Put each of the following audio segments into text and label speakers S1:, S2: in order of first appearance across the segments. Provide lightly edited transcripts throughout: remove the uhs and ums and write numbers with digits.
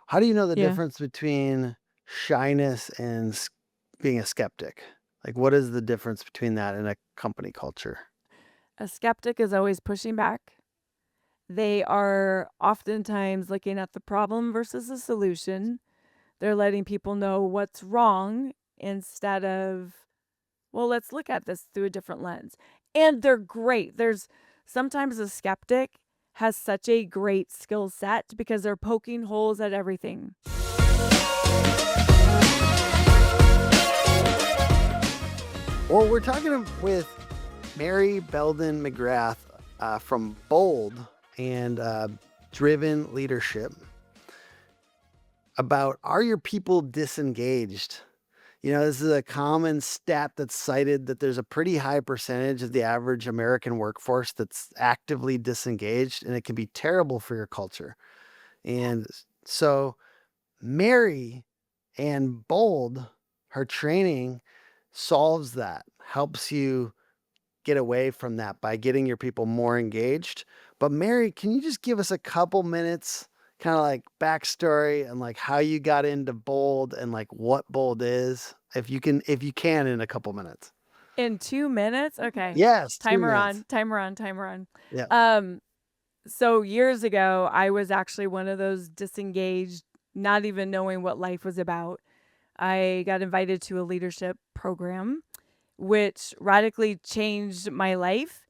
S1: How do you know the
S2: Yeah.
S1: difference between shyness and being a skeptic? Like, what is the difference between that in a company culture?
S2: A skeptic is always pushing back. They are oftentimes looking at the problem versus the solution. They're letting people know what's wrong instead of, well, let's look at this through a different lens. And they're great. There's sometimes a skeptic has such a great skill set because they're poking holes at everything.
S1: Well, we're talking with Mary Beldon-McGrath from Bold and Driven Leadership about, are your people disengaged? You know, this is a common stat that's cited that there's a pretty high percentage of the average American workforce that's actively disengaged, and it can be terrible for your culture. And so Mary and Bold, her training solves that, helps you get away from that by getting your people more engaged. But Mary, can you just give us a couple minutes, kind of like backstory and like how you got into Bold and like what Bold is, if you can in a couple minutes.
S2: In 2 minutes? Okay.
S1: Yes, 2
S2: Timer
S1: minutes.
S2: on, timer on, timer on.
S1: Yeah.
S2: So years ago, I was actually one of those disengaged, not even knowing what life was about. I got invited to a leadership program, which radically changed my life.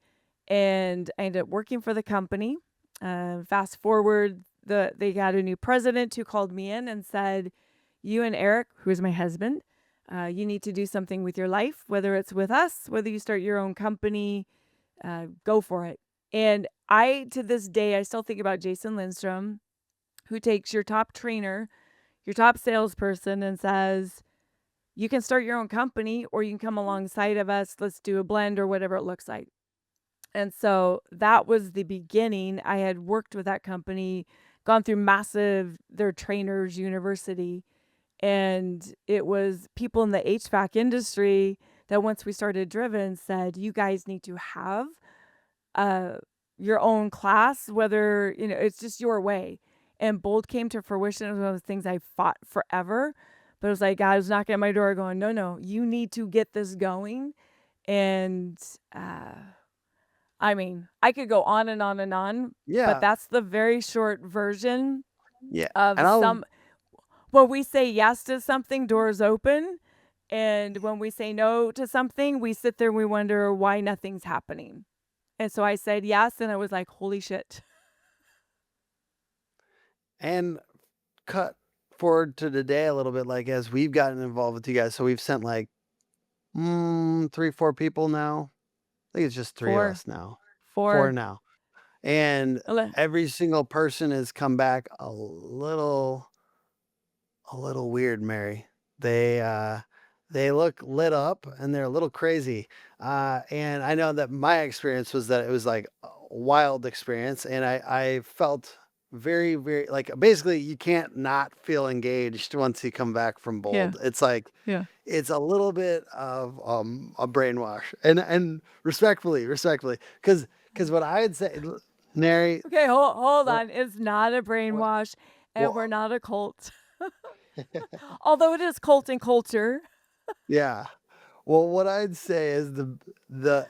S2: And I ended up working for the company. Fast forward, they got a new president who called me in and said, you and Eric, who is my husband, you need to do something with your life, whether it's with us, whether you start your own company, go for it. And to this day, I still think about Jason Lindstrom, who takes your top trainer, your top salesperson, and says, you can start your own company or you can come alongside of us. Let's do a blend or whatever it looks like. And so that was the beginning. I had worked with that company, gone through their trainers university. And it was people in the HVAC industry that once we started Driven said, you guys need to have your own class, whether, it's just your way. And Bold came to fruition. It was one of those things I fought forever. But it was like, God was knocking at my door going, no, you need to get this going. And I mean, I could go on and on and on, but
S1: Yeah.
S2: that's the very short version
S1: Yeah. And
S2: of when we say yes to something, doors open. And when we say no to something, we sit there and we wonder why nothing's happening. And so I said yes, and I was like, holy shit.
S1: And cut forward to today a little bit, like as we've gotten involved with you guys. So we've sent like 3, 4 people now. I think it's just 3 of us now. 4
S2: 4.
S1: now. And
S2: Ele-
S1: every single person has come back a little weird, Mary. They look lit up and they're a little crazy. And I know that my experience was that it was like a wild experience, and I felt very, very like basically you can't not feel engaged once you come back from
S2: Yeah.
S1: Bold. It's like
S2: Yeah.
S1: it's a little bit of a brainwash, and respectfully, because what I would say, Mary.
S2: Okay, hold on. It's not a brainwash, and we're
S1: Well,
S2: not a cult. Although it is cult and culture.
S1: yeah. Well, what I'd say is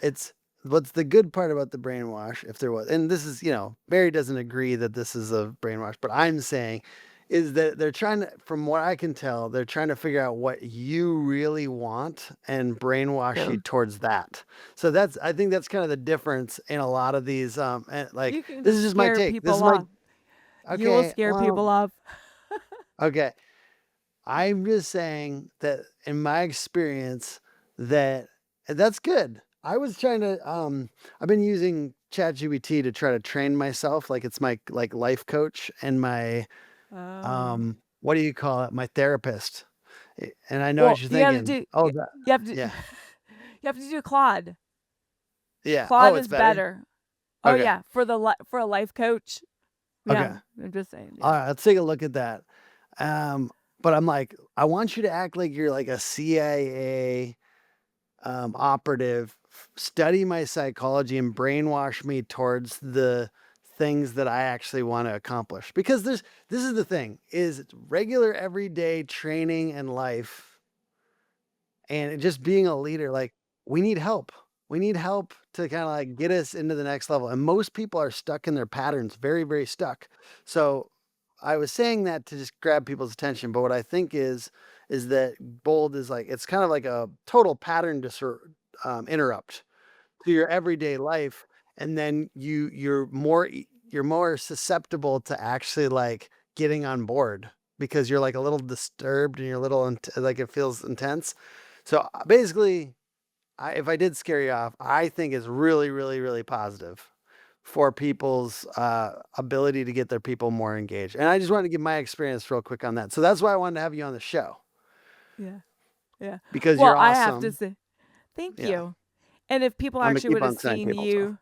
S1: it's what's the good part about the brainwash, if there was, and this is, Mary doesn't agree that this is a brainwash, but I'm saying is that they're trying to, from what I can tell, they're trying to figure out what you really want and brainwash you towards that. So I think that's kind of the difference in a lot of these, and like,
S2: You can
S1: this is
S2: just
S1: just my
S2: scare
S1: take. This is
S2: people
S1: my,
S2: off. You will
S1: okay,
S2: scare people
S1: well,
S2: off.
S1: okay. I'm just saying that in my experience that's good. I was trying to I've been using ChatGPT to try to train myself, like it's my like life coach and my
S2: Oh.
S1: what do you call it? My therapist. And I know what
S2: Well,
S1: you're
S2: you have to
S1: thinking.
S2: do
S1: Oh, that.
S2: you have to
S1: Yeah.
S2: you have to do Claude.
S1: Yeah. Oh,
S2: Claude
S1: it's
S2: is
S1: better.
S2: better. Oh
S1: Okay.
S2: yeah, for a life coach.
S1: Okay.
S2: Yeah, I'm just saying.
S1: All
S2: Yeah.
S1: right, let's take a look at that. But I'm like, I want you to act like you're like a CIA operative, study my psychology and brainwash me towards the things that I actually want to accomplish. Because this is the thing, is regular everyday training and life and just being a leader, like we need help. We need help to kind of like get us into the next level. And most people are stuck in their patterns, very, very stuck. So I was saying that to just grab people's attention. But what I think is that bold is like, it's kind of like a total pattern interrupt to your everyday life. And then you're more susceptible to actually like getting on board because you're like a little disturbed and you're a little like it feels intense. So basically, if I did scare you off, I think it's really, really, really positive for people's ability to get their people more engaged. And I just wanted to give my experience real quick on that. So that's why I wanted to have you on the show
S2: Yeah. Yeah.
S1: because
S2: Well,
S1: you're
S2: I have to
S1: awesome.
S2: say thank
S1: Yeah.
S2: you. And if people
S1: I'm gonna
S2: actually
S1: keep
S2: would have
S1: on saying
S2: seen
S1: people. So
S2: you,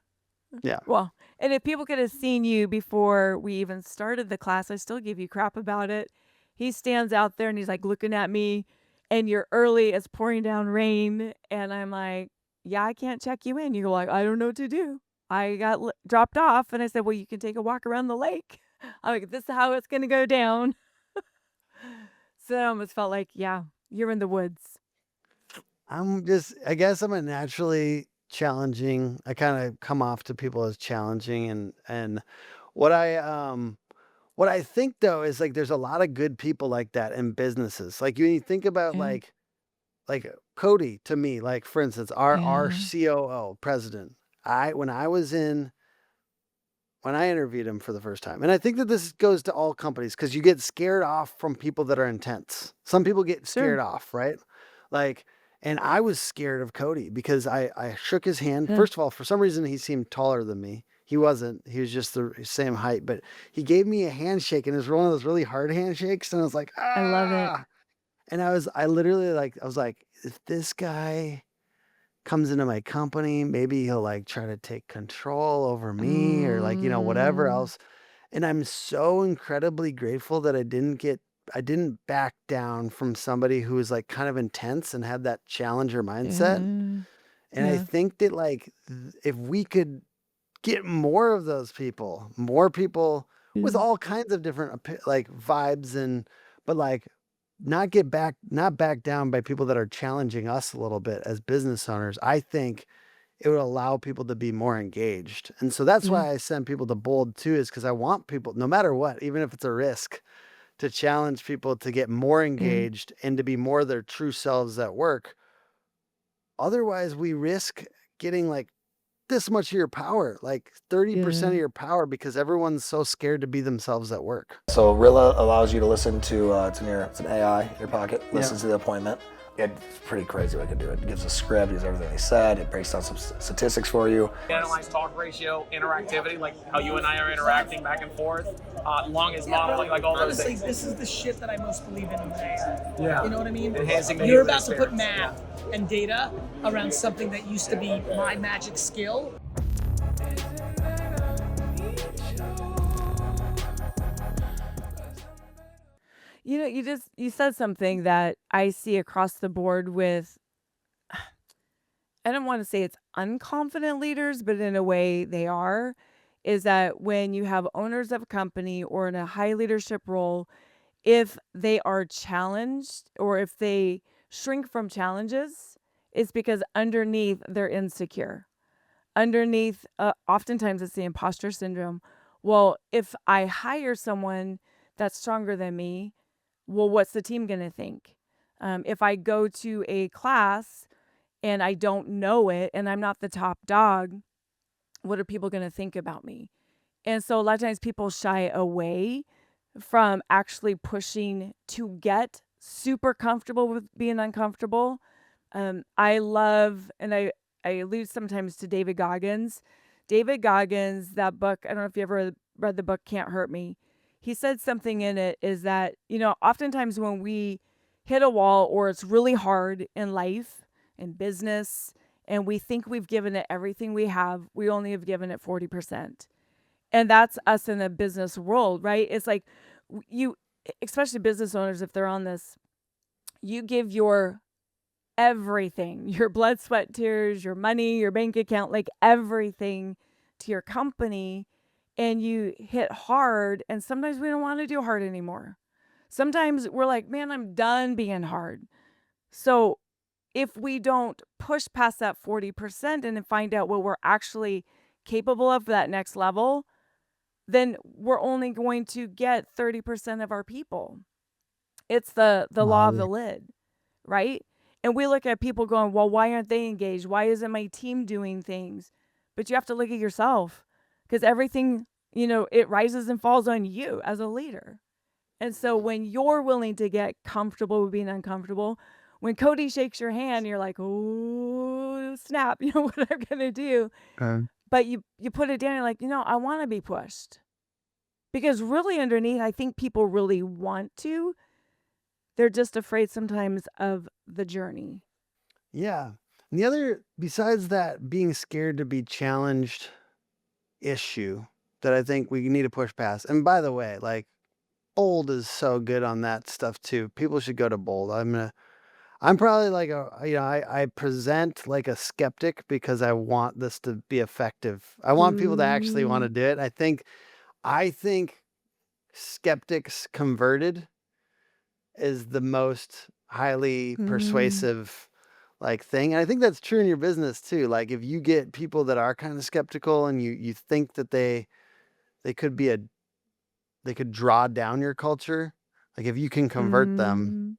S1: yeah.
S2: well, and if people could have seen you before we even started the class, I still give you crap about it. He stands out there and he's like looking at me, and you're early, it's pouring down rain. And I'm like, yeah, I can't check you in. You're like, I don't know what to do. I got dropped off. And I said, well, you can take a walk around the lake. I'm like, this is how it's going to go down. So I almost felt like, yeah, you're in the woods.
S1: I guess I'm a naturally challenging. I kind of come off to people as challenging and what I think though is like there's a lot of good people like that in businesses. Like when you think about
S2: Yeah.
S1: like Cody to me, like for instance, our
S2: Yeah.
S1: COO president. When I interviewed him for the first time, and I think that this goes to all companies because you get scared off from people that are intense. Some people get scared
S2: Sure.
S1: off, right? Like, and I was scared of Cody because I shook his hand.
S2: Yeah.
S1: First of all, for some reason, he seemed taller than me. He wasn't. He was just the same height, but he gave me a handshake, and it was one of those really hard handshakes, and I was like,
S2: I love it.
S1: ah. And I literally I was like, if this guy comes into my company, maybe he'll like try to take control over me or like, whatever
S2: Mm,
S1: else. And I'm so incredibly grateful that I didn't back down from somebody who was like kind of intense and had that challenger mindset.
S2: yeah.
S1: And I
S2: Yeah.
S1: think that like if we could get more of those people, more people with
S2: Yeah.
S1: all kinds of different like vibes but like not back down by people that are challenging us a little bit as business owners. I think it would allow people to be more engaged. And so that's
S2: Yeah.
S1: why I send people to Bold too, is because I want people, no matter what, even if it's a risk, to challenge people to get more
S2: Yeah.
S1: engaged and to be more their true selves at work. Otherwise, we risk getting like this much of your power, like 30% of
S2: Yeah.
S1: your power, because everyone's so scared to be themselves at work.
S3: So Rilla allows you to listen to, it's an AI in your pocket, listens
S1: Yeah.
S3: to the appointment. It's pretty crazy what it can do. It gives a script, gives everything they said, it breaks down some statistics for you.
S4: Analyze talk ratio, interactivity, like how you and I are interacting back and forth, long as modeling, like all those
S5: Honestly,
S4: things.
S5: this is the shit that I most believe in AI.
S4: Yeah.
S5: You know what I mean?
S4: Enhancing the
S5: You're
S4: user
S5: about to put
S4: experience.
S5: math and data around something that used to be my magic skill.
S2: You know, you said something that I see across the board with, I don't want to say it's unconfident leaders, but in a way they are, is that when you have owners of a company or in a high leadership role, if they are challenged or if they shrink from challenges, it's because underneath they're insecure. Underneath, oftentimes it's the imposter syndrome. Well, if I hire someone that's stronger than me, well, what's the team going to think? If I go to a class and I don't know it and I'm not the top dog, what are people going to think about me? And so a lot of times people shy away from actually pushing to get super comfortable with being uncomfortable. I love, and I allude sometimes to David Goggins. David Goggins, that book, I don't know if you ever read the book Can't Hurt Me. He said something in it is that, oftentimes when we hit a wall or it's really hard in life, in business, and we think we've given it everything we have, we only have given it 40%. And that's us in the business world, right? It's like you, especially business owners, if they're on this, you give your everything, your blood, sweat, tears, your money, your bank account, like everything to your company. and you hit hard, and sometimes we don't want to do hard anymore. Sometimes we're like, man, I'm done being hard. So if we don't push past that 40% and then find out what we're actually capable of for that next level, then we're only going to get 30% of our people. It's the law of the lid, right? And we look at people going, well, why aren't they engaged? Why isn't my team doing things? But you have to look at yourself, because everything, it rises and falls on you as a leader. And so when you're willing to get comfortable with being uncomfortable, when Cody shakes your hand, you're like, oh, snap, what I'm going to do.
S1: Okay.
S2: But you put it down, you're like, I want to be pushed. Because really underneath, I think people really want to. They're just afraid sometimes of the journey.
S1: Yeah. And the other, besides that being scared to be challenged issue that I think we need to push past. And by the way, like, Bold is so good on that stuff too. People should go to Bold. I'm probably like I present like a skeptic because I want this to be effective. I want people to actually want to do it. I think skeptics converted is the most highly persuasive like thing. And I think that's true in your business too. Like if you get people that are kind of skeptical and you think that they could be they could draw down your culture. Like if you can convert them,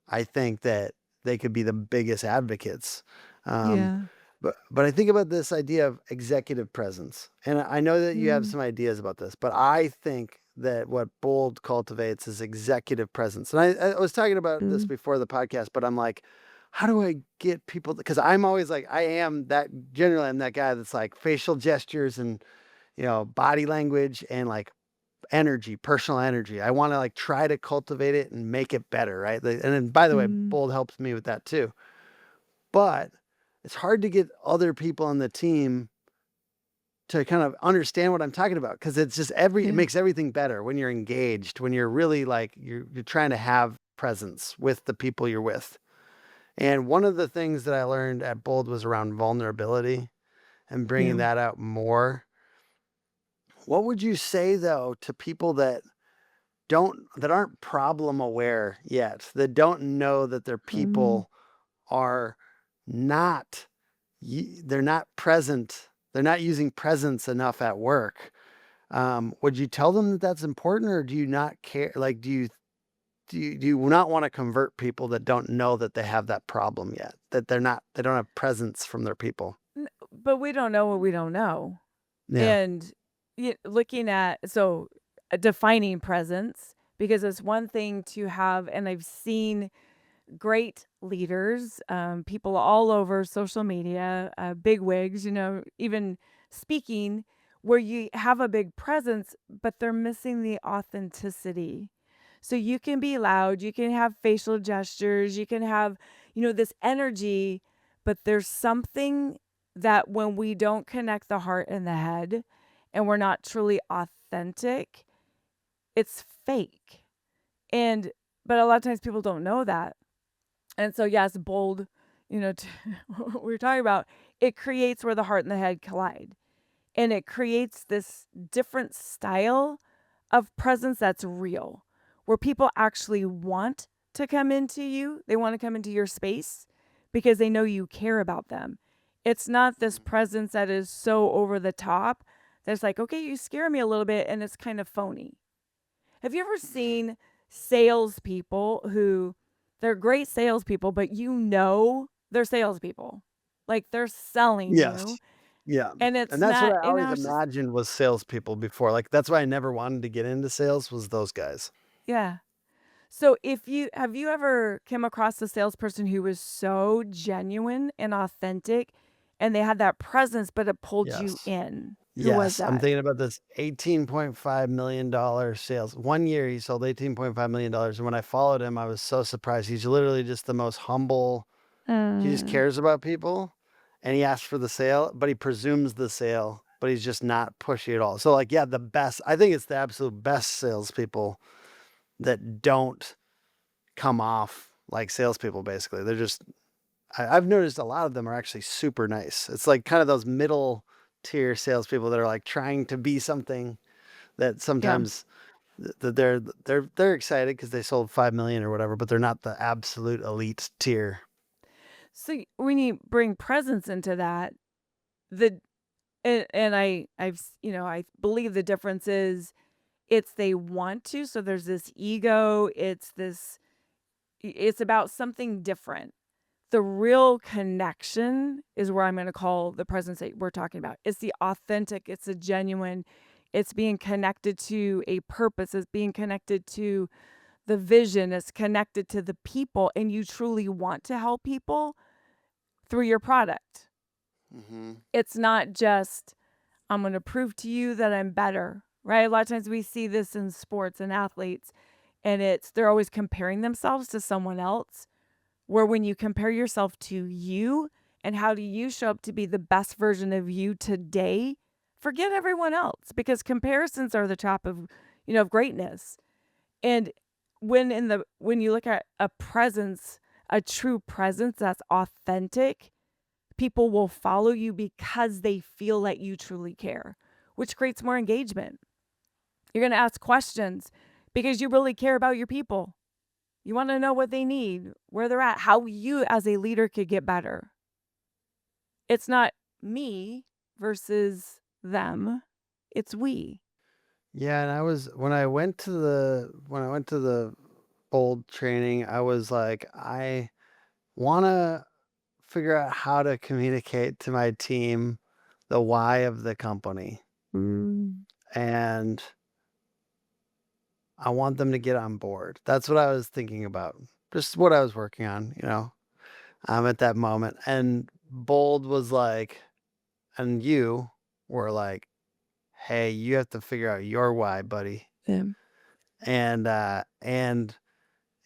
S1: I think that they could be the biggest advocates.
S2: Yeah.
S1: But I think about this idea of executive presence. And I know that you have some ideas about this, but I think that what Bold cultivates is executive presence. And I was talking about this before the podcast, but I'm like, how do I get people? Because I'm always like, I'm that guy that's like facial gestures and, body language and like energy, personal energy. I want to like try to cultivate it and make it better, right? And then, by the way, Bold helps me with that too. But it's hard to get other people on the team to kind of understand what I'm talking about, because it's just it makes everything better when you're engaged, when you're really like you're trying to have presence with the people you're with. And one of the things that I learned at Bold was around vulnerability and bringing that out more. What would you say though to people that aren't problem aware yet, that don't know that their people are not they're not present, they're not using presence enough at work? Would you tell them that that's important, or do you not care? Like, do you not want to convert people that don't know that they have that problem yet, that they don't have presence from their people?
S2: But we don't know what we don't know.
S1: Yeah.
S2: And looking at, defining presence, because it's one thing to have, and I've seen great leaders, people all over social media, big wigs, even speaking, where you have a big presence, but they're missing the authenticity. So you can be loud, you can have facial gestures, you can have, this energy, but there's something that when we don't connect the heart and the head and we're not truly authentic, it's fake. But a lot of times people don't know that. And so, yes, Bold, what we're talking about, it creates where the heart and the head collide. And it creates this different style of presence that's real, where people actually want to come into you. They want to come into your space because they know you care about them. It's not this presence that is so over the top that's like, okay, you scare me a little bit, and it's kind of phony. Have you ever seen salespeople who, they're great salespeople, but they're salespeople? Like they're selling you.
S1: Yeah.
S2: And it's
S1: And that's
S2: not,
S1: what I always imagined was salespeople before. Like that's why I never wanted to get into sales, was those guys.
S2: Yeah. So have you ever come across a salesperson who was so genuine and authentic, and they had that presence, but it pulled you in? Who was that?
S1: I'm thinking about this $18.5 million sales. 1 year he sold $18.5 million. And when I followed him, I was so surprised. He's literally just the most humble. He just cares about people, and he asks for the sale, but he presumes the sale, but he's just not pushy at all. So like, the best, I think it's the absolute best salespeople that don't come off like salespeople. Basically, they're just, I've noticed a lot of them are actually super nice. It's like kind of those middle tier salespeople that are like trying to be something that
S2: Yeah.
S1: sometimes they're excited because they sold 5 million or whatever, but they're not the absolute elite tier.
S2: So when you bring presence into that, the and I believe the difference is it's they want to. So there's this ego. It's about something different. The real connection is where I'm going to call the presence that we're talking about. It's the authentic. It's the genuine. It's being connected to a purpose. It's being connected to the vision. It's connected to the people, and you truly want to help people through your product.
S1: Mm-hmm.
S2: It's not just, I'm going to prove to you that I'm better, right? A lot of times we see this in sports and athletes, and they're always comparing themselves to someone else, where when you compare yourself to you and how do you show up to be the best version of you today, forget everyone else, because comparisons are the trap of greatness. And when you look at a presence, a true presence that's authentic, people will follow you because they feel that you truly care, which creates more engagement. You're going to ask questions because you really care about your people. You want to know what they need, where they're at, how you as a leader could get better. It's not me versus them. It's we.
S1: Yeah, and when I went to the Bold training, I was like, I want to figure out how to communicate to my team the why of the company. And I want them to get on board. That's what I was thinking about. Just what I was working on, at that moment. And Bold was like, and you were like, hey, you have to figure out your why, buddy.
S2: Yeah.
S1: And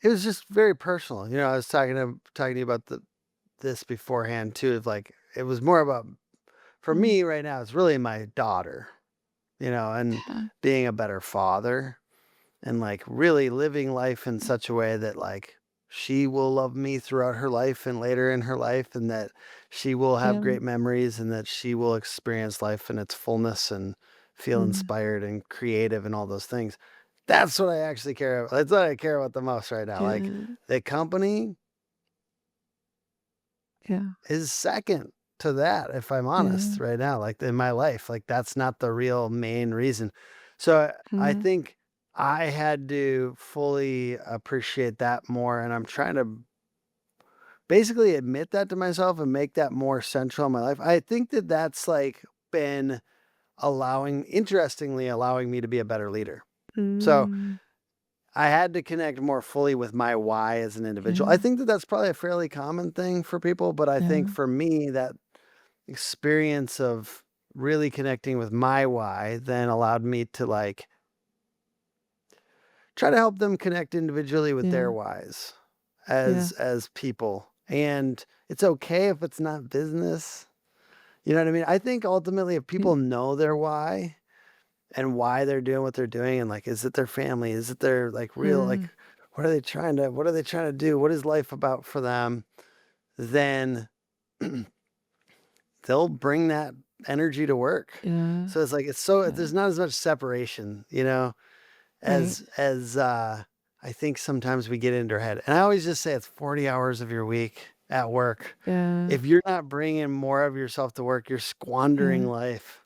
S1: it was just very personal. I was talking to you about this beforehand too. Of like, it was more about, for me right now, it's really my daughter, and
S2: Yeah.
S1: being a better father, and like really living life in such a way that like she will love me throughout her life and later in her life, and that she will have
S2: Yeah.
S1: great memories, and that she will experience life in its fullness and feel inspired and creative and all those things. That's what I actually care about. That's what I care about the most right now. Like the company is second to that, if I'm honest, right now, like in my life. Like that's not the real main reason. So I think I had to fully appreciate that more, and I'm trying to basically admit that to myself and make that more central in my life. I think that that's like been interestingly allowing me to be a better leader. So I had to connect more fully with my why as an individual. I think that that's probably a fairly common thing for people, but I think for me, that experience of really connecting with my why then allowed me to like try to help them connect individually with their whys as people. And it's okay if it's not business. You know what I mean? I think ultimately if people know their why and why they're doing what they're doing, and like, is it their family? Is it their like real, like, what are they trying to do? What is life about for them? Then they'll bring that energy to work.
S2: Yeah.
S1: So it's like, there's not as much separation, as I think sometimes we get into our head. And I always just say it's 40 hours of your week at work.
S2: Yeah.
S1: If you're not bringing more of yourself to work, you're squandering life.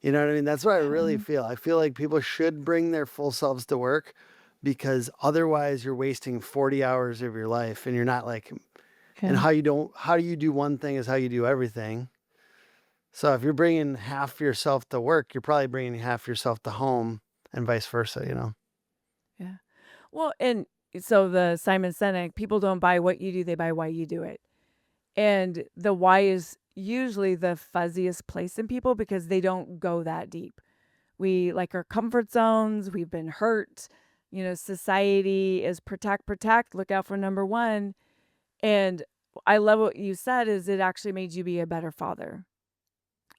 S1: You know what I mean? That's what I really feel. I feel like people should bring their full selves to work, because otherwise you're wasting 40 hours of your life, and you're not like, and how do you do one thing is how you do everything. So if you're bringing half yourself to work, you're probably bringing half yourself to home, and vice versa,
S2: Yeah. Well, and so the Simon Sinek, people don't buy what you do, they buy why you do it. And the why is usually the fuzziest place in people because they don't go that deep. We like our comfort zones, we've been hurt. Society is protect, look out for number one. And I love what you said is it actually made you be a better father.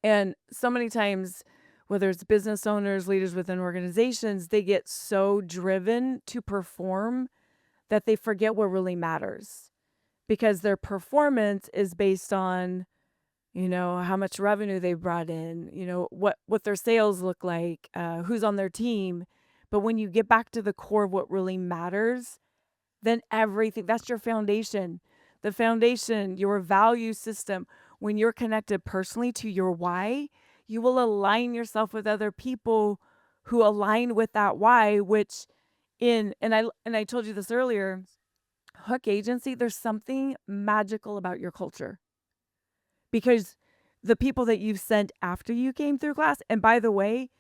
S2: And so many times, whether it's business owners, leaders within organizations, they get so driven to perform that they forget what really matters, because their performance is based on how much revenue they brought in, what their sales look like, who's on their team. But when you get back to the core of what really matters, then everything, that's your foundation. The foundation, your value system, when you're connected personally to your why, you will align yourself with other people who align with that why, which I told you this earlier, Hook Agency, there's something magical about your culture. Because the people that you've sent after you came through class, and by the way,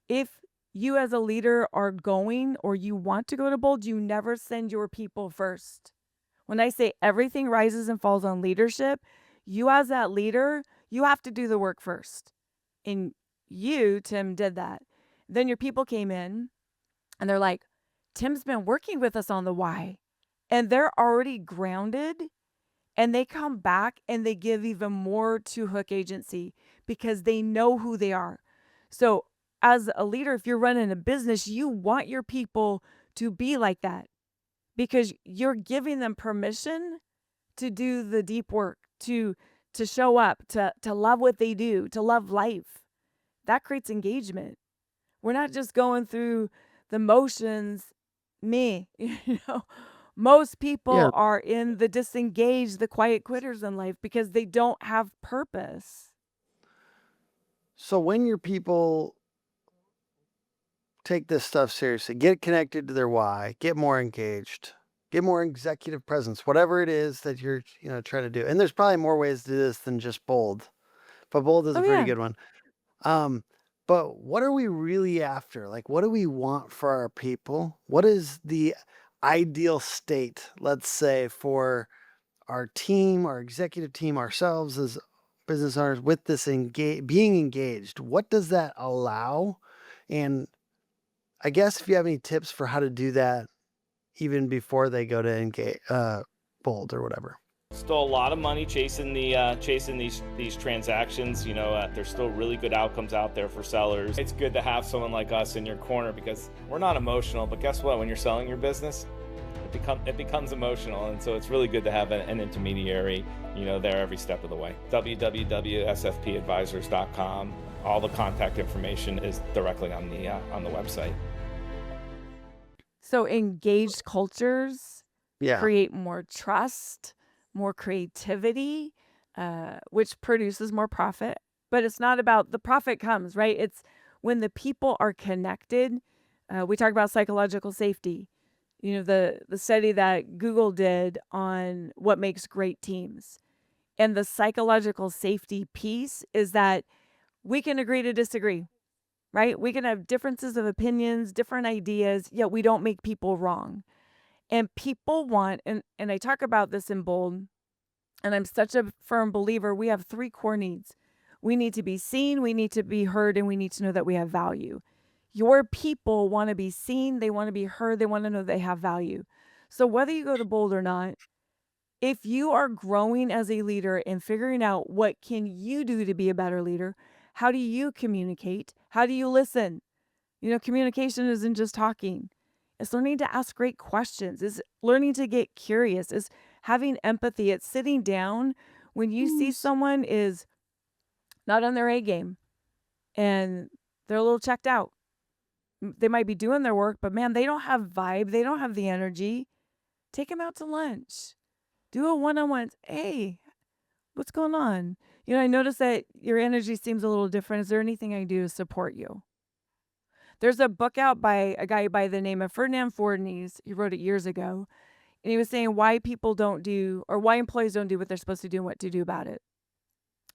S2: if you as a leader are going or you want to go to Bold, you never send your people first. When I say everything rises and falls on leadership, you as that leader, you have to do the work first. And you, Tim, did that. Then your people came in and they're like, Tim's been working with us on the why. And they're already grounded. And they come back and they give even more to Hook Agency because they know who they are. So as a leader, if you're running a business, you want your people to be like that because you're giving them permission to do the deep work, to show up, to love what they do, to love life. That creates engagement. We're not just going through the motions, Most
S1: Yeah.
S2: people are in the disengaged, the quiet quitters in life because they don't have purpose.
S1: So when your people take this stuff seriously, get connected to their why, get more engaged, get more executive presence, whatever it is that you're, trying to do. And there's probably more ways to do this than just Bold, but Bold is a
S2: Oh,
S1: pretty
S2: yeah.
S1: good one. But what are we really after? Like, what do we want for our people? What is the ideal state, let's say, for our team, our executive team, ourselves as business owners with this being engaged? What does that allow? And I guess if you have any tips for how to do that even before they go to engage, Bold or whatever.
S6: Still a lot of money chasing these transactions. There's still really good outcomes out there for sellers. It's good to have someone like us in your corner because we're not emotional, but guess what? When you're selling your business, it becomes emotional, and so it's really good to have an intermediary, there every step of the way. www.sfpadvisors.com. All the contact information is directly on the website.
S2: So engaged cultures create more trust, more creativity, which produces more profit. But it's not about the profit comes, right? It's when the people are connected. We talk about psychological safety. The study that Google did on what makes great teams. And the psychological safety piece is that we can agree to disagree, right? We can have differences of opinions, different ideas, yet we don't make people wrong. And people want, and I talk about this in Bold, and I'm such a firm believer, we have 3 core needs. We need to be seen, we need to be heard, and we need to know that we have value. Your people want to be seen, they want to be heard, they want to know they have value. So whether you go to Bold or not, if you are growing as a leader and figuring out what can you do to be a better leader, how do you communicate? How do you listen? Communication isn't just talking. It's learning to ask great questions. It's learning to get curious. It's having empathy. It's sitting down when you see someone is not on their A game and they're a little checked out. They might be doing their work, but man, they don't have vibe. They don't have the energy. Take them out to lunch. Do a one-on-one. Hey, what's going on? I noticed that your energy seems a little different. Is there anything I can do to support you? There's a book out by a guy by the name of Ferdinand Fordnese. He wrote it years ago. And he was saying why people don't do, or why employees don't do what they're supposed to do and what to do about it.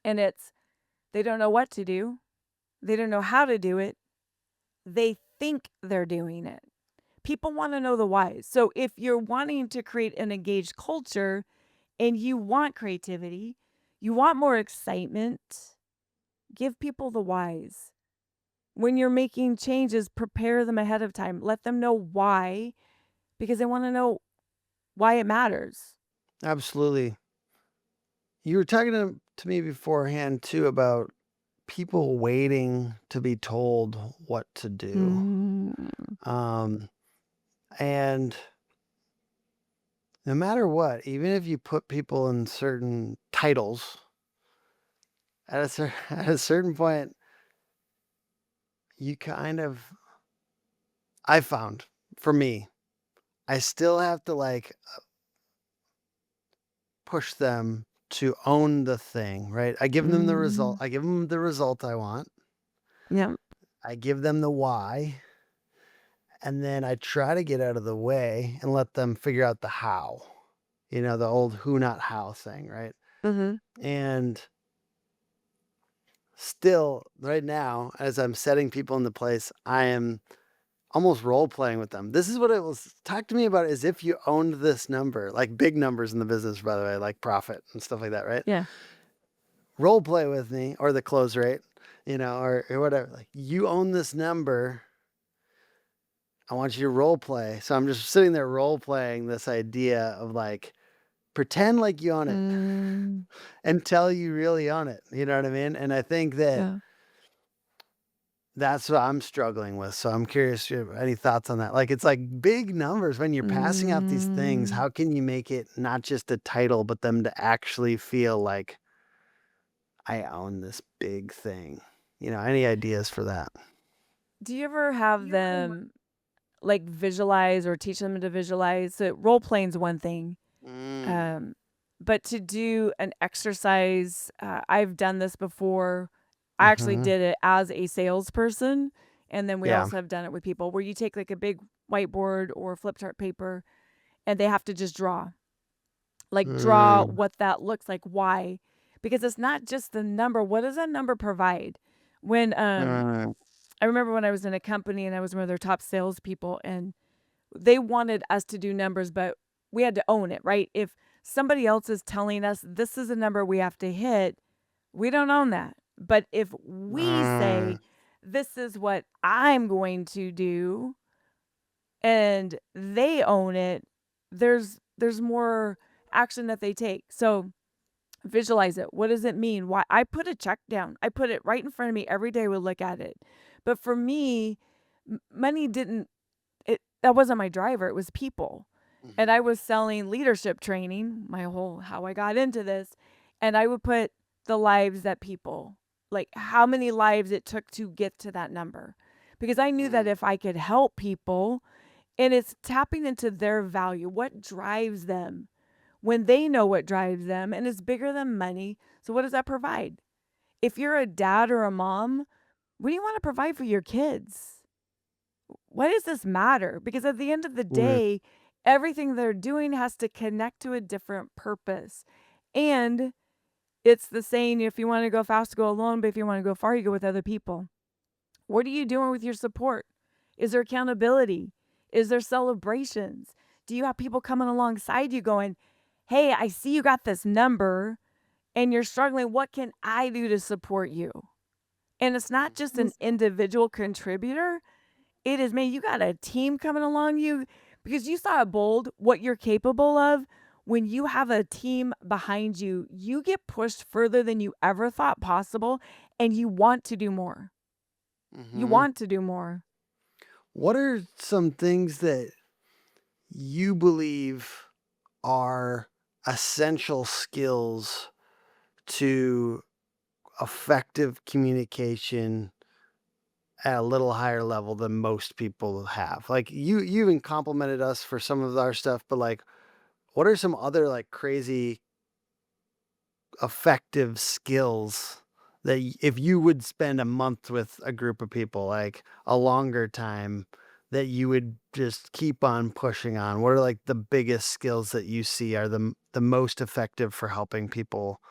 S2: And it's, they don't know what to do. They don't know how to do it. They think they're doing it. People want to know the why. So if you're wanting to create an engaged culture and you want creativity, you want more excitement, give people the whys. When you're making changes, prepare them ahead of time. Let them know why, because they want to know why it matters.
S1: Absolutely. You were talking to me beforehand too about people waiting to be told what to do. And no matter what, even if you put people in certain titles, at a certain point, you I found for me, I still have to like push them to own the thing, right? I give them the result. I give them the result I want.
S2: Yeah.
S1: I give them the why, and then I try to get out of the way and let them figure out the how. The old who not how thing, right?
S2: Mm-hmm.
S1: And still right now, as I'm setting people into place, I am almost role playing with them. This is what it was. Talk to me about as if you owned this number, like big numbers in the business, by the way, like profit and stuff like that, right?
S2: Yeah.
S1: Role play with me, or the close rate, or whatever. Like, you own this number. I want you to role play. So I'm just sitting there role playing this idea of like, pretend like you own it until you really own it. You know what I mean? And I think that
S2: Yeah.
S1: that's what I'm struggling with. So I'm curious, any thoughts on that? Like, it's like big numbers when you're passing out these things. How can you make it not just a title, but them to actually feel like I own this big thing? Any ideas for that?
S2: Do you ever have them like visualize or teach them to visualize? So role playing's one thing. But to do an exercise, I've done this before. I actually did it as a salesperson. And then we
S1: Yeah.
S2: also have done it with people where you take like a big whiteboard or flip chart paper and they have to just draw. Like draw what that looks like. Why? Because it's not just the number. What does that number provide? When I remember when I was in a company and I was one of their top salespeople and they wanted us to do numbers, but we had to own it, right? If somebody else is telling us this is a number we have to hit, we don't own that. But if we say, this is what I'm going to do, and they own it, there's more action that they take. So visualize it. What does it mean? Why? I put a check down. I put it right in front of me every day. We look at it. But for me, money that wasn't my driver. It was people. And I was selling leadership training, how I got into this. And I would put the lives that people, like how many lives it took to get to that number. Because I knew that if I could help people, and it's tapping into their value, what drives them, when they know what drives them, and it's bigger than money. So what does that provide? If you're a dad or a mom, what do you want to provide for your kids? Why does this matter? Because at the end of the day, everything they're doing has to connect to a different purpose. And it's the saying, if you want to go fast, go alone. But if you want to go far, you go with other people. What are you doing with your support? Is there accountability? Is there celebrations? Do you have people coming alongside you going, hey, I see you got this number and you're struggling. What can I do to support you? And it's not just an individual contributor. It is, man, you got a team coming along you because you saw bold what you're capable of. When you have a team behind you, you get pushed further than you ever thought possible, and you want to do more. You want to do more.
S1: What are some things that you believe are essential skills to effective communication at a little higher level than most people have? Like, you even complimented us for some of our stuff, but like, what are some other like crazy effective skills that if you would spend a month with a group of people, like a longer time, that you would just keep on pushing on? What are like the biggest skills that you see are the most effective for helping people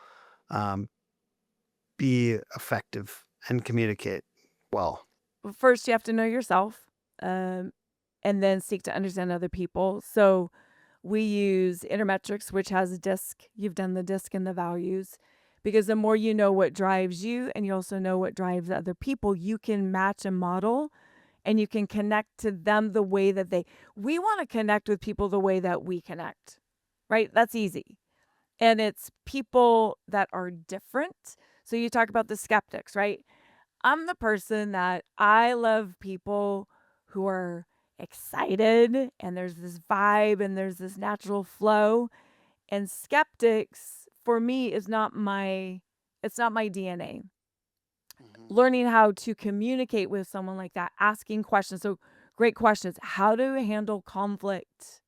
S1: be effective and communicate well?
S2: First, you have to know yourself, and then seek to understand other people. So we use Intermetrics, which has a disc. You've done the disc and the values. Because the more you know what drives you and you also know what drives other people, you can match a model and you can connect to them the way that we want to connect with people the way that we connect, right? That's easy. And it's people that are different. So you talk about the skeptics, right? I'm the person that I love people who are excited and there's this vibe and there's this natural flow. And skeptics for me is not my It's not my DNA.
S1: Mhm.
S2: Learning how to communicate with someone like that, asking questions. So great questions. How to handle conflict.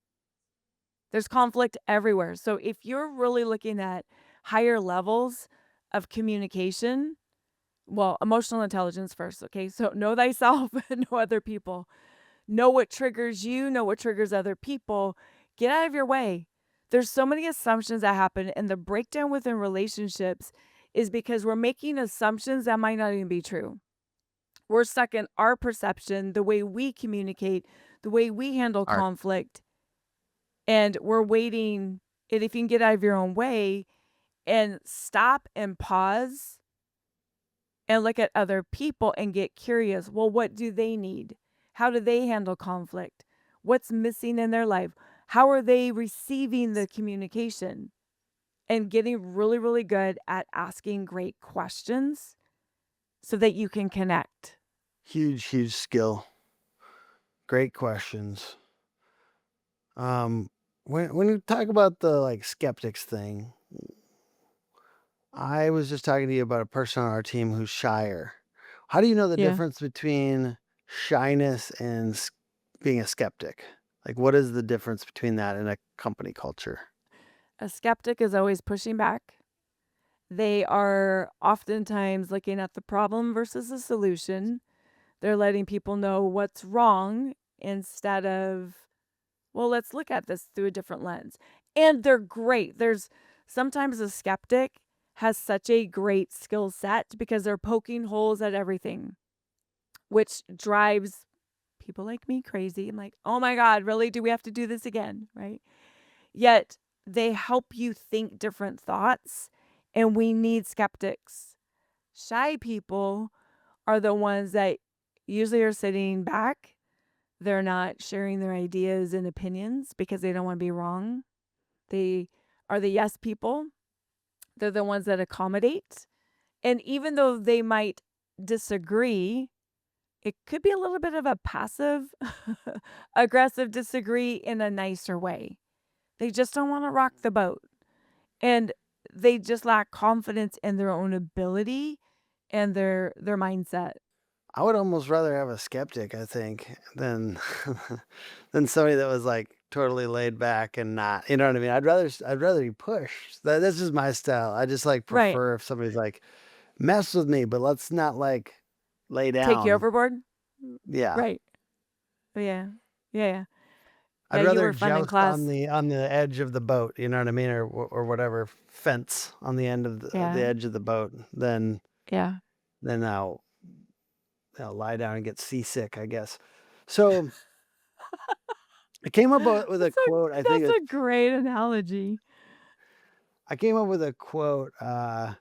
S2: There's conflict everywhere. So if you're really looking at higher levels of communication, well, emotional intelligence first, okay? So know thyself and know other people. Know what triggers you, know what triggers other people. Get out of your way. There's so many assumptions that happen, and the breakdown within relationships is because we're making assumptions that might not even be true. We're stuck in our perception, the way we communicate, the way we handle
S1: Art.
S2: conflict, and we're waiting. And if you can get out of your own way and stop and pause and look at other people and get curious, well, what do they need? How do they handle conflict? What's missing in their life? How are they receiving the communication? And getting really, really good at asking great questions so that you can connect.
S1: Huge skill. Great questions. When you talk about the like skeptics thing, I was just talking to you about a person on our team who's shyer. How do you know the
S2: Yeah.
S1: difference between shyness and being a skeptic? Like, what is the difference between that and a company culture?
S2: A skeptic is always pushing back. They are oftentimes looking at the problem versus the solution. They're letting people know what's wrong instead of, well, let's look at this through a different lens. And they're great. There's sometimes a skeptic has such a great skill set because they're poking holes at everything, which drives people like me crazy. I'm like, oh my God, really? Do we have to do this again? Right? Yet they help you think different thoughts, and we need skeptics. Shy people are the ones that usually are sitting back. They're not sharing their ideas and opinions because they don't want to be wrong. They are the yes people. They're the ones that accommodate. And even though they might disagree, it could be a little bit of a passive aggressive disagree in a nicer way. They just don't want to rock the boat. And they just lack confidence in their own ability and their mindset.
S1: I would almost rather have a skeptic, I think, than than somebody that was like totally laid back and not. You know what I mean? I'd rather be pushed. That's just my style. I just like
S2: Right.
S1: prefer if somebody's like mess with me, but let's not like lay
S2: Take you
S1: down.
S2: overboard.
S1: Yeah.
S2: Right. Yeah. Yeah.
S1: I'd
S2: Yeah, you
S1: rather
S2: were fun in
S1: joust
S2: class.
S1: on the edge of the boat, you know what I mean, or whatever fence on the end of the
S2: Yeah.
S1: edge of the boat than
S2: Yeah.
S1: I'll lie down and get seasick, I guess. So I came up with a quote. I think
S2: That's a great analogy.
S1: I came up with a quote that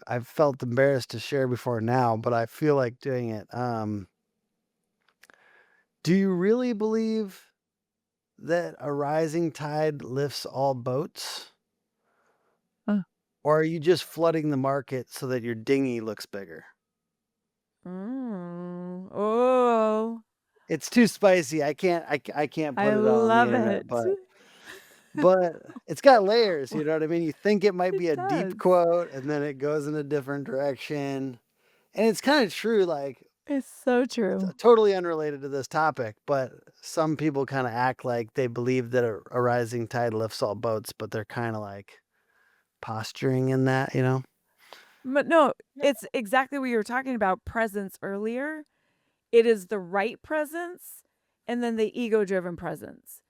S1: I've felt embarrassed to share before now, but I feel like doing it. Do you really believe that a rising tide lifts all boats?
S2: Huh.
S1: Or are you just flooding the market so that your dinghy looks bigger?
S2: Oh,
S1: It's too spicy. I can't put
S2: I
S1: it on the
S2: love
S1: internet,
S2: it.
S1: but it's got layers, you know what I mean? You think it might be
S2: It
S1: a deep
S2: does.
S1: quote and then it goes in a different direction. And it's kind of true, like
S2: It's so true.
S1: totally unrelated to this topic, but some people kind of act like they believe that a rising tide lifts all boats, but they're kind of like posturing in that, you know?
S2: But no, it's exactly what you were talking about, presence earlier. It is the right presence and then the ego-driven presence.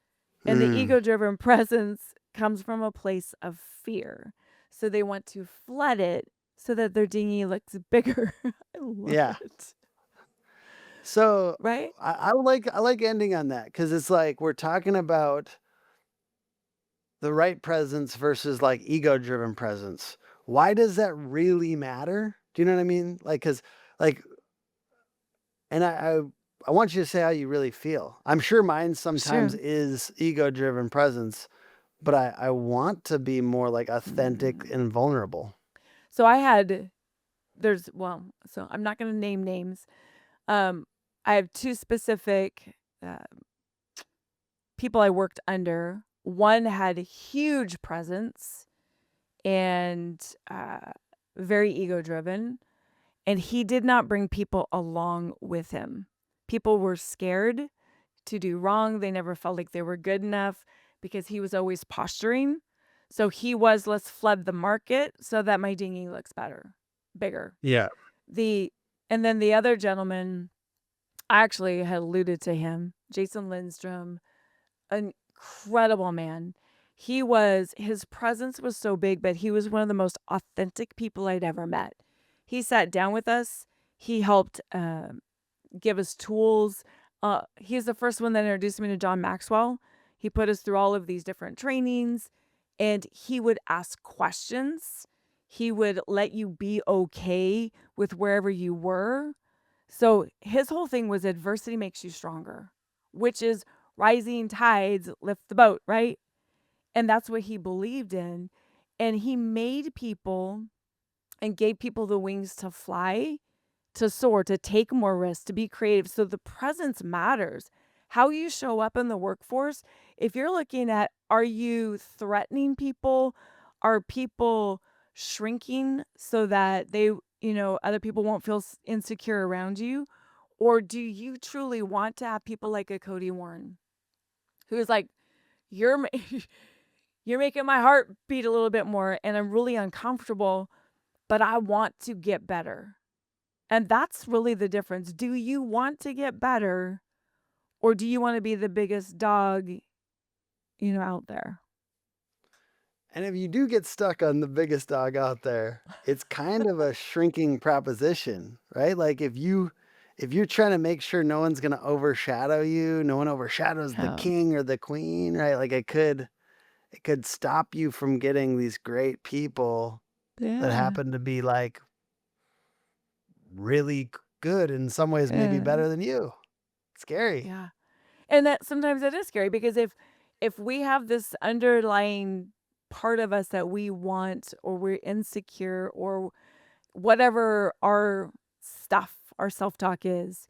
S2: And the
S1: Mm.
S2: ego-driven presence comes from a place of fear. So they want to flood it so that their dinghy looks bigger. I love
S1: Yeah.
S2: it.
S1: So
S2: Right?
S1: I like ending on that because it's like we're talking about the right presence versus like ego-driven presence. Why does that really matter? Do you know what I mean? Like, cause like, and I want you to say how you really feel. I'm sure mine sometimes
S2: Sure.
S1: is ego-driven presence, but I want to be more like authentic and vulnerable.
S2: So so I'm not going to name names. I have two specific people I worked under. One had a huge presence and very ego driven. And he did not bring people along with him. People were scared to do wrong. They never felt like they were good enough because he was always posturing. So he was, let's flood the market so that my dinghy looks bigger.
S1: Yeah.
S2: And then the other gentleman, I actually had alluded to him, Jason Lindstrom, an incredible man. His presence was so big, but he was one of the most authentic people I'd ever met. He sat down with us. He helped give us tools. He's the first one that introduced me to John Maxwell. He put us through all of these different trainings, and he would ask questions. He would let you be okay with wherever you were. So his whole thing was adversity makes you stronger, which is rising tides lift the boat, right? And that's what he believed in. And he made people and gave people the wings to fly, to soar, to take more risks, to be creative. So the presence matters. How you show up in the workforce, if you're looking at, are you threatening people? Are people shrinking so that other people won't feel insecure around you? Or do you truly want to have people like a Cody Warren, who's like, you're making my heart beat a little bit more and I'm really uncomfortable, but I want to get better. And that's really the difference. Do you want to get better, or do you want to be the biggest dog, out there?
S1: And if you do get stuck on the biggest dog out there, it's kind of a shrinking proposition, right? Like if you're trying to make sure no one's going to overshadow you, no one overshadows the
S2: Oh.
S1: king or the queen, right? Like it could stop you from getting these great people that happen to be like really good in some ways, maybe better than you. It's scary.
S2: Yeah. And that sometimes it is scary because if we have this underlying part of us that we want, or we're insecure, or whatever our self-talk is,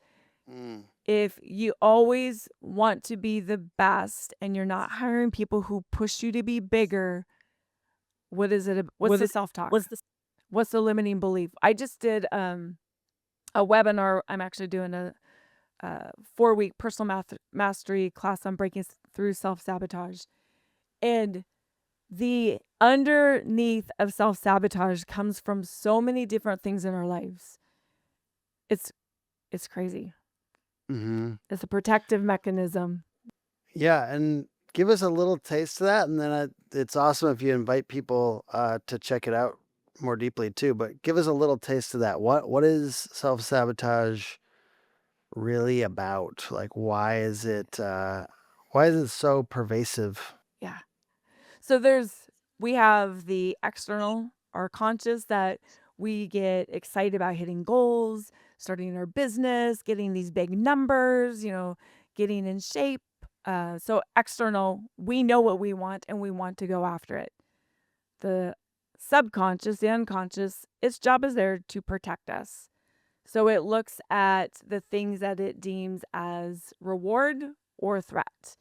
S2: if you always want to be the best and you're not hiring people who push you to be bigger, what is it? What's the self-talk? What's the limiting belief? I just did a webinar. I'm actually doing a 4-week personal mastery class on breaking through self-sabotage. And the underneath of self-sabotage comes from so many different things in our lives. It's crazy.
S1: Mm-hmm.
S2: It's a protective mechanism.
S1: Yeah, and give us a little taste of that, and then it's awesome if you invite people to check it out more deeply too. But give us a little taste of that. What is self-sabotage really about? Like, why is it so pervasive?
S2: Yeah. So we have the external, our conscious, that we get excited about hitting goals, starting our business, getting these big numbers, getting in shape. So external, we know what we want and we want to go after it. The subconscious, the unconscious, its job is there to protect us. So it looks at the things that it deems as reward or threat.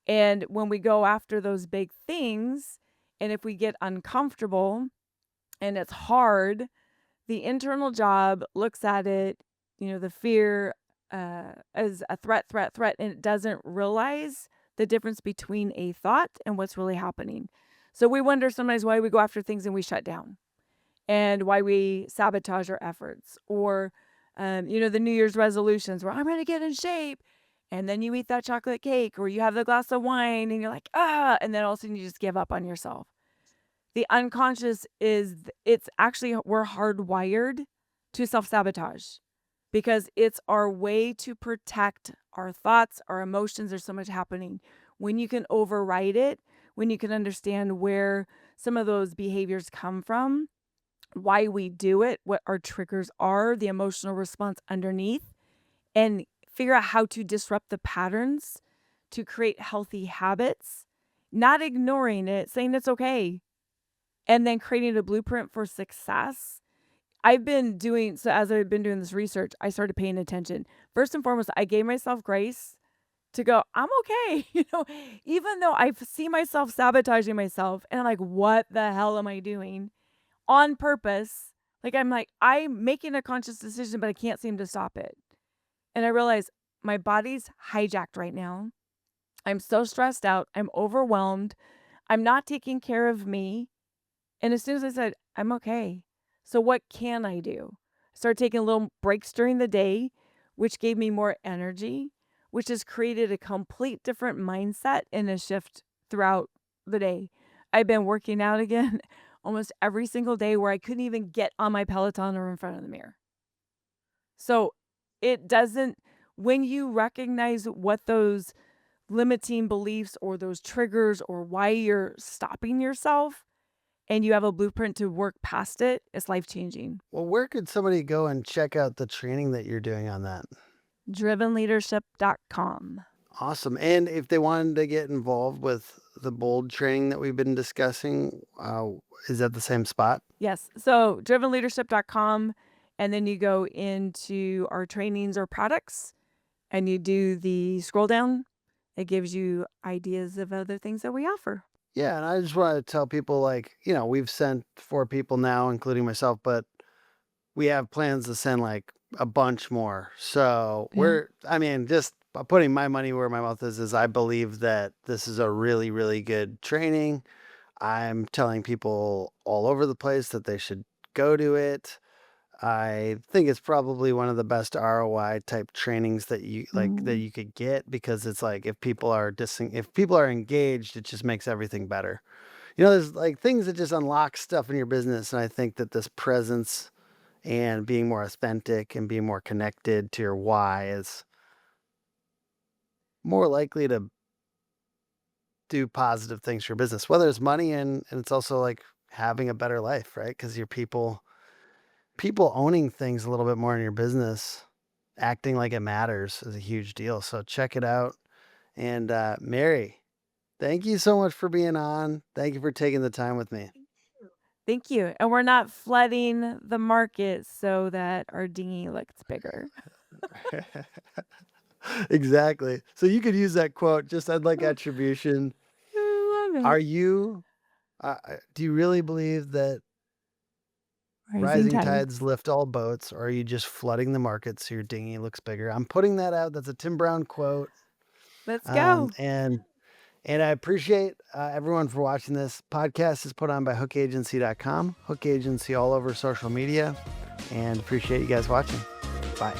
S2: And when we go after those big things, and if we get uncomfortable and it's hard, the internal job looks at it, the fear as a threat, and it doesn't realize the difference between a thought and what's really happening. So we wonder sometimes why we go after things and we shut down, and why we sabotage our efforts, or the New Year's resolutions where I'm going to get in shape. And then you eat that chocolate cake, or you have the glass of wine and you're like, and then all of a sudden you just give up on yourself. The unconscious it's actually, we're hardwired to self-sabotage because it's our way to protect our thoughts, our emotions. There's so much happening. When you can override it, when you can understand where some of those behaviors come from, why we do it, what our triggers are, the emotional response underneath, and figure out how to disrupt the patterns to create healthy habits, not ignoring it, saying it's okay, and then creating a blueprint for success. As I've been doing this research, I started paying attention. First and foremost, I gave myself grace to go, I'm okay. Even though I see myself sabotaging myself and I'm like, what the hell am I doing on purpose? I'm making a conscious decision, but I can't seem to stop it. And I realize my body's hijacked right now. I'm so stressed out. I'm overwhelmed. I'm not taking care of me. And as soon as I said, I'm okay. So what can I do? I started taking little breaks during the day, which gave me more energy, which has created a complete different mindset and a shift throughout the day. I've been working out again almost every single day where I couldn't even get on my Peloton or in front of the mirror. So when you recognize what those limiting beliefs or those triggers or why you're stopping yourself and you have a blueprint to work past it, it's life-changing.
S1: Well, where could somebody go and check out the training that you're doing on that?
S2: drivenleadership.com.
S1: Awesome. And if they wanted to get involved with the bold training that we've been discussing, is that the same spot?
S2: Yes. So drivenleadership.com, and then you go into our trainings or products and you do the scroll down. It gives you ideas of other things that we offer.
S1: Yeah. And I just want to tell people, we've sent 4 people now, including myself, but we have plans to send a bunch more. So just putting my money where my mouth is I believe that this is a really, really good training. I'm telling people all over the place that they should go to it. I think it's probably one of the best ROI type trainings that you that you could get, because it's if people are engaged, it just makes everything better. There's things that just unlock stuff in your business, and I think that this presence and being more authentic and being more connected to your why is more likely to do positive things for your business, whether it's money and it's also having a better life, right? Because your people owning things a little bit more in your business, acting like it matters, is a huge deal. So check it out. And Mary, thank you so much for being on. Thank you for taking the time with me.
S2: Thank you. And we're not flooding the market so that our dinghy looks bigger.
S1: Exactly. So you could use that quote. I'd like attribution.
S2: I love it.
S1: Are you, do you really believe that rising tides lift all boats, or are you just flooding the market so your dinghy looks bigger? I'm putting that out. That's a Tim Brown quote.
S2: Let's go.
S1: And I appreciate everyone for watching. This podcast is put on by hookagency.com. Hook Agency all over social media. And appreciate you guys watching. Bye.